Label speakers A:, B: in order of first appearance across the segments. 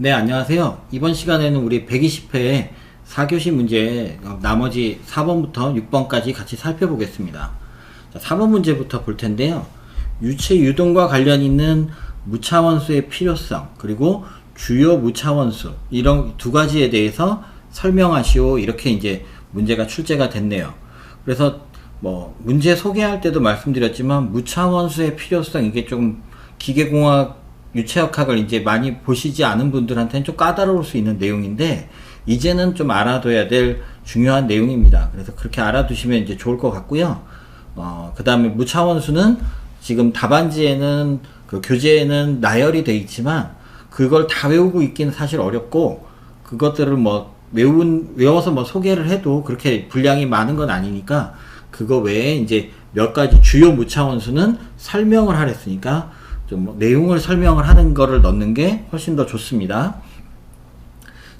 A: 네, 안녕하세요. 이번 시간에는 우리 120회 4교시 문제 나머지 4번부터 6번까지 같이 살펴보겠습니다. 자, 4번 문제부터 볼 텐데요. 유체 유동과 관련 있는 무차원수의 필요성, 그리고 주요 무차원수, 이런 두 가지에 대해서 설명하시오. 이렇게 이제 문제가 출제가 됐네요. 그래서 문제 소개할 때도 말씀드렸지만 무차원수의 필요성, 이게 좀 기계공학 유체역학을 이제 많이 보시지 않은 분들한테는 좀 까다로울 수 있는 내용인데, 이제는 좀 알아둬야 될 중요한 내용입니다. 그래서 그렇게 알아두시면 이제 좋을 것 같고요. 그 다음에 무차원수는 지금 답안지에는, 그 교재에는 나열이 돼 있지만, 그걸 다 외우고 있기는 사실 어렵고, 그것들을 외워서 소개를 해도 그렇게 분량이 많은 건 아니니까, 그거 외에 이제 몇 가지 주요 무차원수는 설명을 하랬으니까, 좀 내용을 설명을 하는 거를 넣는 게 훨씬 더 좋습니다.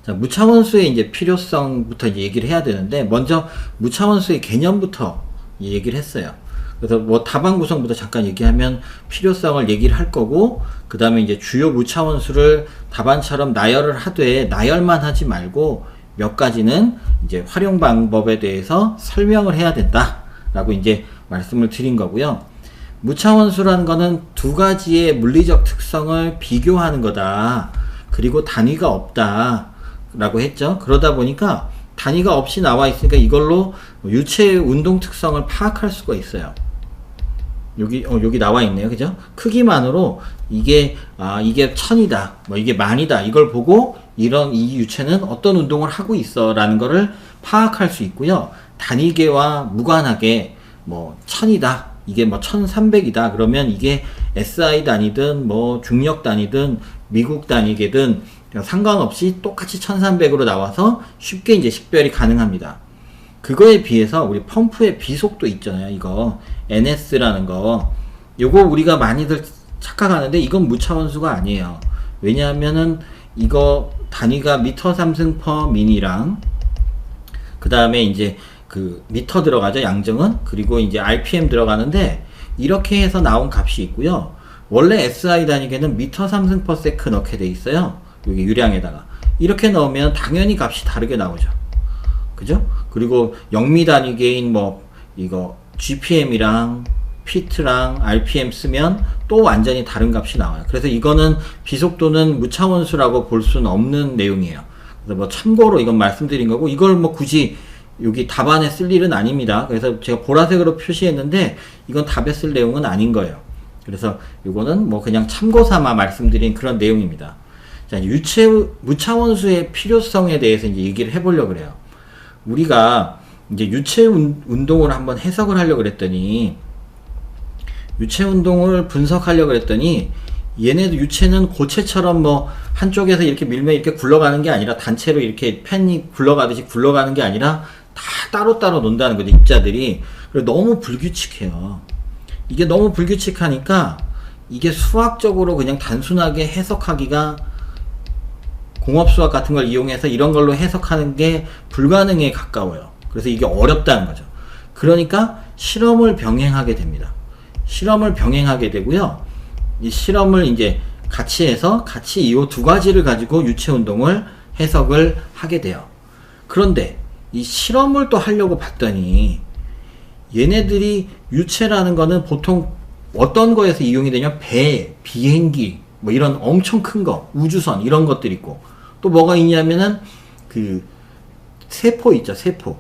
A: 자, 무차원수의 이제 필요성부터 이제 얘기를 해야 되는데, 먼저 무차원수의 개념부터 얘기를 했어요. 그래서 답안 구성부터 잠깐 얘기하면 필요성을 얘기를 할 거고, 그 다음에 이제 주요 무차원수를 답안처럼 나열을 하되, 나열만 하지 말고 몇 가지는 이제 활용 방법에 대해서 설명을 해야 된다라고 이제 말씀을 드린 거고요. 무차원수라는 거는 두 가지의 물리적 특성을 비교하는 거다. 그리고 단위가 없다 라고 했죠. 그러다 보니까 단위가 없이 나와 있으니까 이걸로 유체의 운동 특성을 파악할 수가 있어요. 여기 나와 있네요. 그죠? 크기만으로 이게 1000이다, 이게 10,000이다, 이걸 보고 이 유체는 어떤 운동을 하고 있어 라는 거를 파악할 수 있고요. 단위계와 무관하게 1000이다, 이게 1300이다 그러면 이게 SI 단위든 중력 단위든 미국 단위계든 상관없이 똑같이 1300으로 나와서 쉽게 이제 식별이 가능합니다. 그거에 비해서 우리 펌프의 비속도 있잖아요. 이거 NS라는 거, 요거 우리가 많이들 착각하는데 이건 무차원수가 아니에요. 왜냐하면은 이거 단위가 미터 3승 퍼 미니랑, 그 다음에 이제 그 미터 들어가죠, 양정은. 그리고 이제 RPM 들어가는데, 이렇게 해서 나온 값이 있고요. 원래 SI 단위계는 미터 3승 퍼 세크 넣게 돼 있어요. 여기 유량에다가 이렇게 넣으면 당연히 값이 다르게 나오죠. 그죠? 그리고 영미 단위계인 이거 GPM이랑 피트랑 RPM 쓰면 또 완전히 다른 값이 나와요. 그래서 이거는 비속도는 무차원수라고 볼 수는 없는 내용이에요. 그래서 참고로 이건 말씀드린 거고, 이걸 굳이 여기 답안에 쓸 일은 아닙니다. 그래서 제가 보라색으로 표시했는데 이건 답에 쓸 내용은 아닌 거예요. 그래서 이거는 그냥 참고 삼아 말씀드린 그런 내용입니다. 자, 무차원수의 필요성에 대해서 이제 얘기를 해보려고 그래요. 우리가 이제 유체 운동을 한번 해석을 하려고 그랬더니, 유체 운동을 분석하려고 그랬더니, 얘네도 유체는 고체처럼 한쪽에서 이렇게 밀면 이렇게 굴러가는 게 아니라, 단체로 이렇게 펜이 굴러가듯이 굴러가는 게 아니라 다 따로따로 논다는 거죠, 입자들이. 그리고 너무 불규칙해요. 이게 너무 불규칙하니까 이게 수학적으로 그냥 단순하게 해석하기가, 공업수학 같은 걸 이용해서 이런 걸로 해석하는 게 불가능에 가까워요. 그래서 이게 어렵다는 거죠. 그러니까 실험을 병행하게 됩니다. 실험을 병행하게 되고요. 이 실험을 이제 같이 해서 같이 이 두 가지를 가지고 유체 운동을 해석을 하게 돼요. 그런데 이 실험을 또 하려고 봤더니, 얘네들이 유체라는 거는 보통 어떤 거에서 이용이 되냐면 비행기, 이런 엄청 큰 거, 우주선, 이런 것들 있고, 또 뭐가 있냐면은 그 세포 있죠. 세포,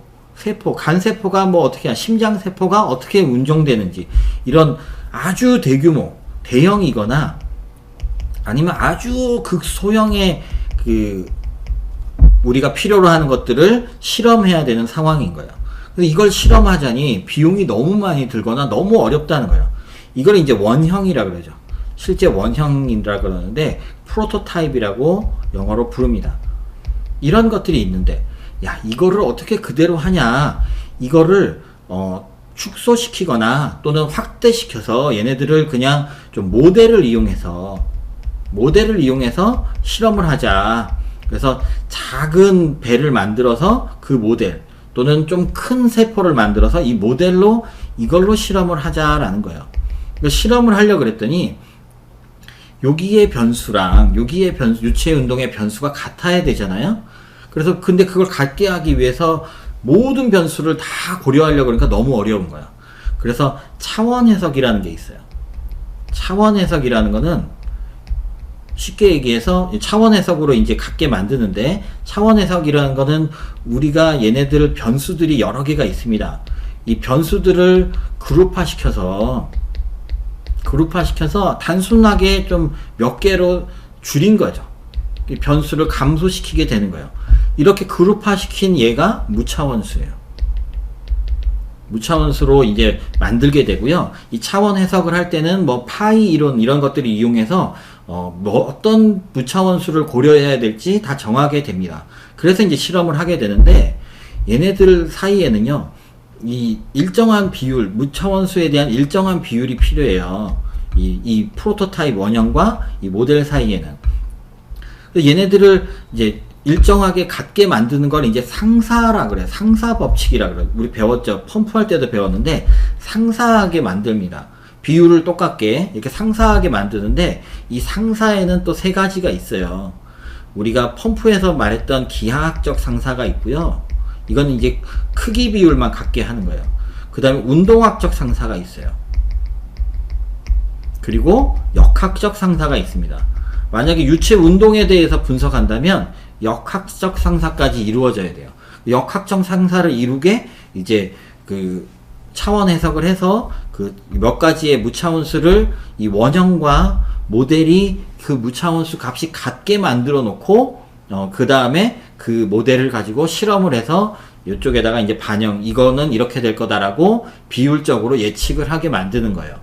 A: 간세포가 어떻게, 심장세포가 어떻게 운종되는지, 이런 아주 대규모, 대형이거나 아니면 아주 극소형의 우리가 필요로 하는 것들을 실험해야 되는 상황인 거예요. 그래서 이걸 실험하자니 비용이 너무 많이 들거나 너무 어렵다는 거예요. 이걸 이제 원형이라 그러죠. 실제 원형이라 그러는데 프로토타입이라고 영어로 부릅니다. 이런 것들이 있는데, 이거를 어떻게 그대로 하냐, 이거를 축소시키거나 또는 확대시켜서 얘네들을 그냥 좀 모델을 이용해서 실험을 하자. 그래서 작은 배를 만들어서 그 모델, 또는 좀 큰 세포를 만들어서 이 모델로 이걸로 실험을 하자라는 거예요. 실험을 하려고 그랬더니 여기의 변수랑 여기의 변수, 유체 운동의 변수가 같아야 되잖아요. 그래서 근데 그걸 같게 하기 위해서 모든 변수를 다 고려하려고 그러니까 너무 어려운 거야. 그래서 차원 해석이라는 게 있어요. 차원 해석이라는 거는 쉽게 얘기해서 차원 해석으로 이제 같게 만드는데, 차원 해석이라는 거는 우리가 얘네들 변수들이 여러 개가 있습니다. 이 변수들을 그룹화시켜서 단순하게 좀 몇 개로 줄인 거죠. 이 변수를 감소시키게 되는 거예요. 이렇게 그룹화시킨 얘가 무차원수예요. 무차원수로 이제 만들게 되고요. 이 차원 해석을 할 때는 뭐 파이 이론 이런 것들을 이용해서 뭐 어떤 무차원수를 고려해야 될지 다 정하게 됩니다. 그래서 이제 실험을 하게 되는데, 얘네들 사이에는요, 이 일정한 비율, 무차원수에 대한 일정한 비율이 필요해요. 이 프로토타입 원형과 이 모델 사이에는. 얘네들을 이제 일정하게 같게 만드는 걸 이제 상사라 그래요. 상사 법칙이라 그래요. 우리 배웠죠. 펌프할 때도 배웠는데, 상사하게 만듭니다. 비율을 똑같게 이렇게 상사하게 만드는데, 이 상사에는 또 세 가지가 있어요. 우리가 펌프에서 말했던 기하학적 상사가 있고요. 이건 이제 크기 비율만 같게 하는 거예요. 그 다음에 운동학적 상사가 있어요. 그리고 역학적 상사가 있습니다. 만약에 유체 운동에 대해서 분석한다면 역학적 상사까지 이루어져야 돼요. 역학적 상사를 이루게 이제 그 차원 해석을 해서 그 몇 가지의 무차원수를 이 원형과 모델이 그 무차원수 값이 같게 만들어 놓고, 그 다음에 그 모델을 가지고 실험을 해서 이쪽에다가 이제 반영, 이거는 이렇게 될 거다라고 비율적으로 예측을 하게 만드는 거예요.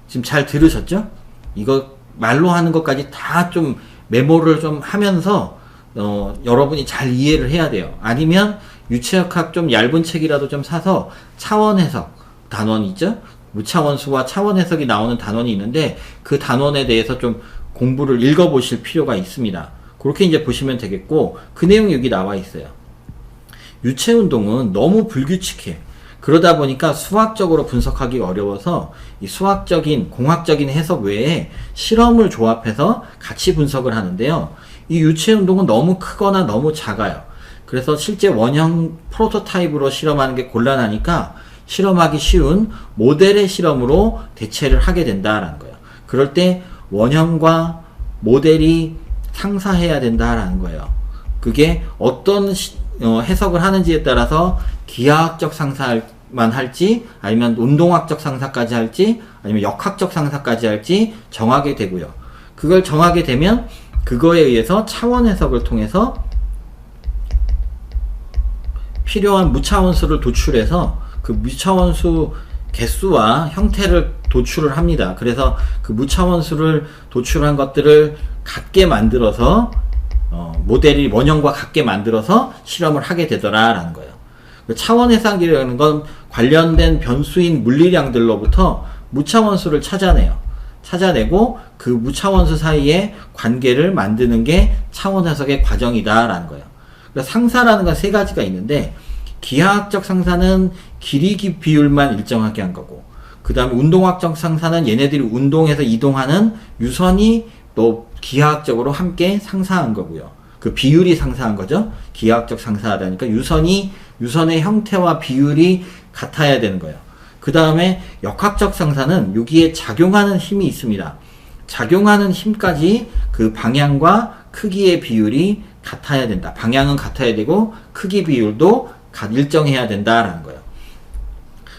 A: 지금 잘 들으셨죠? 이거 말로 하는 것까지 다 좀 메모를 좀 하면서 여러분이 잘 이해를 해야 돼요. 아니면 유체역학 좀 얇은 책이라도 좀 사서 차원 해석 단원 있죠? 무차원수와 차원 해석이 나오는 단원이 있는데, 그 단원에 대해서 좀 공부를 읽어보실 필요가 있습니다. 그렇게 이제 보시면 되겠고, 그 내용이 여기 나와 있어요. 유체 운동은 너무 불규칙해. 그러다 보니까 수학적으로 분석하기 어려워서 이 수학적인, 공학적인 해석 외에 실험을 조합해서 같이 분석을 하는데요. 이 유체 운동은 너무 크거나 너무 작아요. 그래서 실제 원형 프로토타입으로 실험하는 게 곤란하니까 실험하기 쉬운 모델의 실험으로 대체를 하게 된다라는 거예요. 그럴 때 원형과 모델이 상사해야 된다라는 거예요. 그게 어떤 해석을 하는지에 따라서 기하학적 상사만 할지, 아니면 운동학적 상사까지 할지, 아니면 역학적 상사까지 할지 정하게 되고요. 그걸 정하게 되면 그거에 의해서 차원 해석을 통해서 필요한 무차원수를 도출해서 그 무차원수 개수와 형태를 도출을 합니다. 그래서 그 무차원수를 도출한 것들을 같게 만들어서 모델이 원형과 같게 만들어서 실험을 하게 되더라라는 거예요. 차원 해석이라는 건 관련된 변수인 물리량들로부터 무차원수를 찾아내고 그 무차원수 사이의 관계를 만드는 게 차원 해석의 과정이다라는 거예요. 그래서 상사라는 건 세 가지가 있는데, 기하학적 상사는 길이 비율만 일정하게 한 거고, 그 다음에 운동학적 상사는 얘네들이 운동해서 이동하는 유선이 또 기하학적으로 함께 상사한 거고요. 그 비율이 상사한 거죠. 기하학적 상사하다니까 유선의 형태와 비율이 같아야 되는 거예요. 그 다음에 역학적 상사는 여기에 작용하는 힘이 있습니다. 작용하는 힘까지 그 방향과 크기의 비율이 같아야 된다. 방향은 같아야 되고 크기 비율도 일정해야 된다라는 거예요.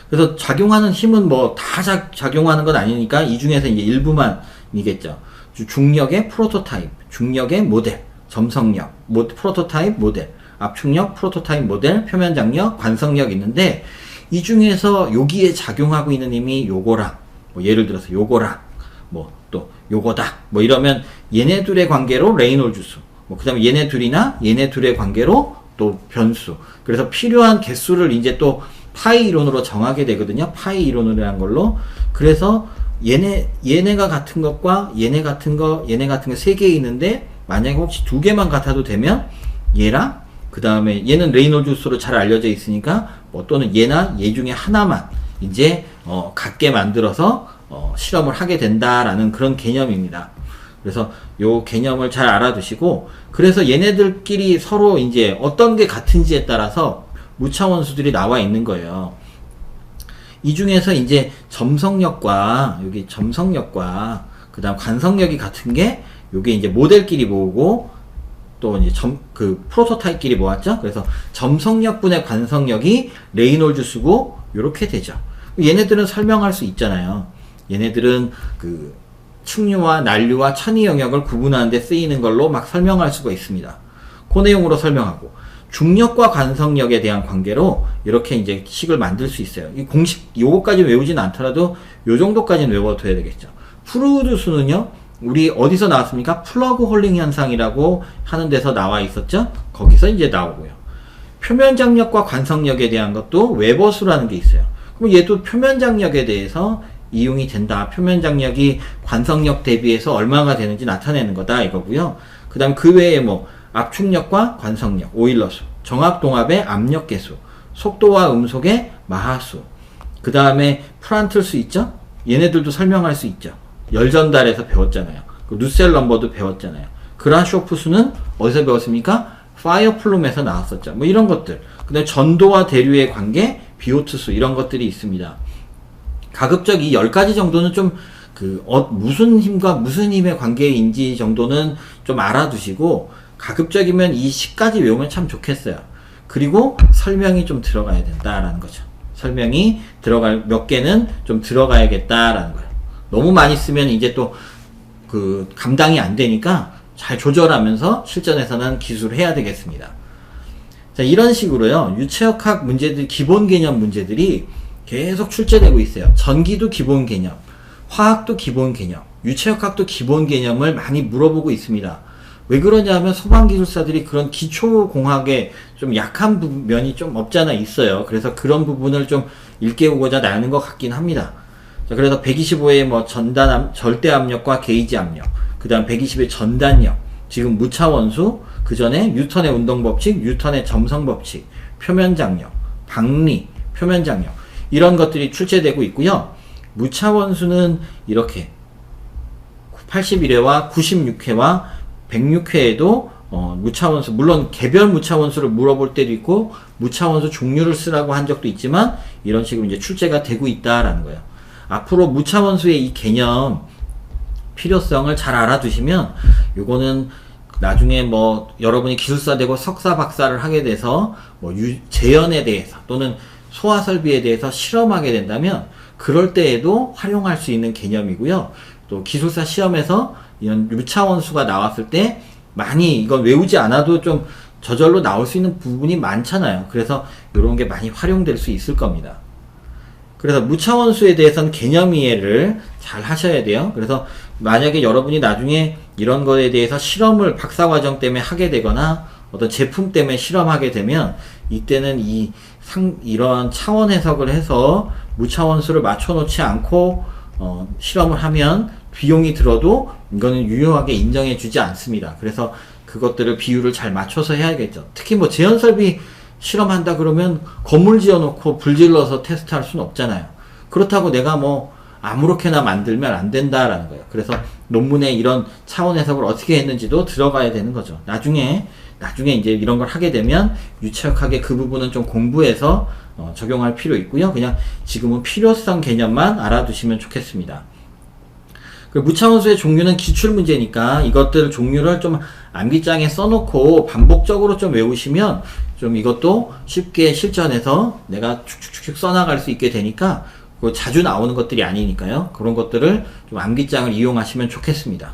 A: 그래서 작용하는 힘은 뭐 다 작용하는 건 아니니까 이 중에서 이제 일부만이겠죠. 중력의 프로토타입, 중력의 모델, 점성력, 프로토타입 모델, 압축력, 프로토타입 모델, 표면 장력, 관성력 있는데, 이 중에서 여기에 작용하고 있는 힘이 요거랑, 뭐 예를 들어서 요거랑, 뭐 또 요거다, 뭐 이러면 얘네 둘의 관계로 레이놀즈수, 뭐 그 다음에 얘네 둘이나 얘네 둘의 관계로 또 변수. 그래서 필요한 개수를 이제 또 파이 이론으로 정하게 되거든요. 파이 이론이라는 걸로. 그래서 얘네가 같은 것과 얘네 같은 거 세 개 있는데, 만약에 혹시 두 개만 같아도 되면 얘랑, 그 다음에 얘는 레이놀즈 수로 잘 알려져 있으니까 뭐 또는 얘나 얘 중에 하나만 이제 같게 만들어서 실험을 하게 된다라는 그런 개념입니다. 그래서 요 개념을 잘 알아두시고, 그래서 얘네들끼리 서로 이제 어떤 게 같은지에 따라서 무차원수들이 나와 있는 거예요. 이 중에서 이제 점성력과 여기 점성력과 그다음 관성력이 같은 게 요게 이제 모델끼리 모으고 또 이제 프로토타입끼리 모았죠. 그래서 점성력분의 관성력이 레이놀즈 수고 요렇게 되죠. 얘네들은 설명할 수 있잖아요. 얘네들은 그 측류와 난류와 천위 영역을 구분하는 데 쓰이는 걸로 막 설명할 수가 있습니다. 그 내용으로 설명하고, 중력과 관성력에 대한 관계로 이렇게 이제 식을 만들 수 있어요. 이 공식 요거까지 외우진 않더라도 요 정도까지는 외워둬야 되겠죠. 프루드 수는요, 우리 어디서 나왔습니까? 플러그 홀링 현상이라고 하는 데서 나와 있었죠. 거기서 이제 나오고요. 표면 장력과 관성력에 대한 것도 웨버 수라는 게 있어요. 그럼 얘도 표면 장력에 대해서 이용이 된다. 표면 장력이 관성력 대비해서 얼마가 되는지 나타내는 거다 이거고요. 그 다음 그 외에 뭐 압축력과 관성력, 오일러수, 정압동압의 압력계수, 속도와 음속의 마하수, 그 다음에 프란틀수 있죠? 얘네들도 설명할 수 있죠. 열전달에서 배웠잖아요. 그 누셀 넘버도 배웠잖아요. 그라쇼프 수는 어디서 배웠습니까? 파이어 플룸에서 나왔었죠. 뭐 이런 것들. 그 다음에 전도와 대류의 관계, 비오트 수, 이런 것들이 있습니다. 가급적 이 10가지 정도는 좀 무슨 힘과 무슨 힘의 관계인지 정도는 좀 알아두시고, 가급적이면 이 10가지 외우면 참 좋겠어요. 그리고 설명이 좀 들어가야 된다라는 거죠. 설명이 몇 개는 좀 들어가야겠다라는 거예요. 너무 많이 쓰면 이제 또 감당이 안 되니까 잘 조절하면서 실전에서는 기술을 해야 되겠습니다. 자, 이런 식으로요, 유체역학 문제들, 기본 개념 문제들이 계속 출제되고 있어요. 전기도 기본 개념, 화학도 기본 개념, 유체역학도 기본 개념을 많이 물어보고 있습니다. 왜 그러냐면 소방기술사들이 그런 기초공학에 좀 약한 면이 좀 없잖아 있어요. 그래서 그런 부분을 좀 일깨우고자 나는 것 같긴 합니다. 자, 그래서 125의 뭐 절대압력과 게이지 압력, 그 다음 120의 전단력, 지금 무차원수, 그 전에 뉴턴의 운동법칙, 뉴턴의 점성법칙, 표면장력, 박리, 표면장력, 이런 것들이 출제되고 있고요. 무차원수는 이렇게 81회와 96회와 106회에도 무차원수, 물론 개별 무차원수를 물어볼 때도 있고 무차원수 종류를 쓰라고 한 적도 있지만 이런 식으로 이제 출제가 되고 있다라는 거예요. 앞으로 무차원수의 이 개념 필요성을 잘 알아두시면 요거는 나중에 뭐 여러분이 기술사 되고 석사 박사를 하게 돼서 뭐 재현에 대해서 또는 소화 설비에 대해서 실험하게 된다면 그럴 때에도 활용할 수 있는 개념이고요. 또 기술사 시험에서 이런 무차원수가 나왔을 때 많이 이건 외우지 않아도 좀 저절로 나올 수 있는 부분이 많잖아요. 그래서 이런 게 많이 활용될 수 있을 겁니다. 그래서 무차원수에 대해서는 개념 이해를 잘 하셔야 돼요. 그래서 만약에 여러분이 나중에 이런 거에 대해서 실험을 박사과정 때문에 하게 되거나 어떤 제품 때문에 실험하게 되면 이때는 이런 차원 해석을 해서 무차원수를 맞춰놓지 않고 실험을 하면 비용이 들어도 이거는 유효하게 인정해 주지 않습니다. 그래서 그것들을 비율을 잘 맞춰서 해야겠죠. 특히 뭐 제연설비 실험한다 그러면 건물 지어놓고 불 질러서 테스트할 수는 없잖아요. 그렇다고 내가 뭐 아무렇게나 만들면 안 된다라는 거예요. 그래서 논문에 이런 차원 해석을 어떻게 했는지도 들어가야 되는 거죠. 나중에 이제 이런 걸 하게 되면 유체역학의 그 부분은 좀 공부해서 적용할 필요 있고요. 그냥 지금은 필요성 개념만 알아두시면 좋겠습니다. 그 무차원수의 종류는 기출문제니까 이것들 종류를 좀 암기장에 써놓고 반복적으로 좀 외우시면 좀 이것도 쉽게 실전에서 내가 축축축 써나갈 수 있게 되니까 자주 나오는 것들이 아니니까요. 그런 것들을 좀 암기장을 이용하시면 좋겠습니다.